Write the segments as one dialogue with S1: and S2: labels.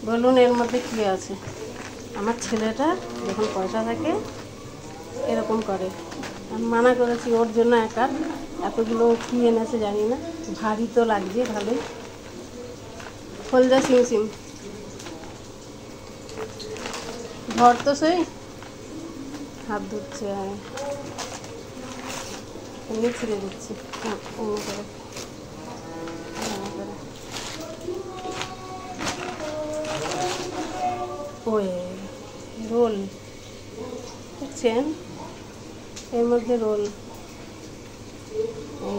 S1: বলুন এর মধ্যে কী আছে। আমার ছেলেটা যখন পয়সা থাকে এরকম করে। আমি মানা করেছি ওর জন্য একা, এতগুলো কী এনেছে জানি না, ভারী তো লাগছে ভালোই। খোল যা সিম সিম, ধর তো সেই হাত ধুচ্ছে, এমনি ছিঁড়ে দিচ্ছি। হ্যাঁ এমনি করে ওই রোল দেখছেন, এর মধ্যে রোল, এই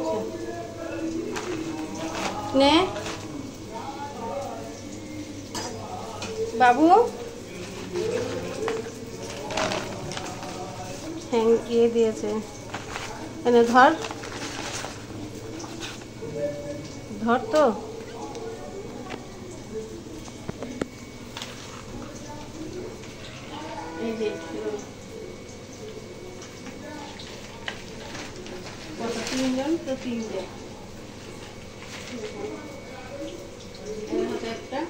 S1: যে নে বাবু, হ্যাঁ ইয়ে দিয়েছে, এনে ধর ধর তো। এই যে কত, তিনজন তো তিনটে, একটা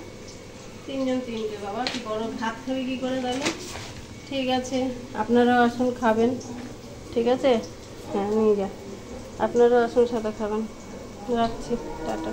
S1: তিনজন তিনটে। বাবা কি বড় ভাত খাবে কি করে তাহলে? ঠিক আছে আপনারাও আসুন খাবেন, ঠিক আছে, হ্যাঁ নিয়ে যা, আপনারাও আসুন সাথে খাবেন। রাখছি, টাটা।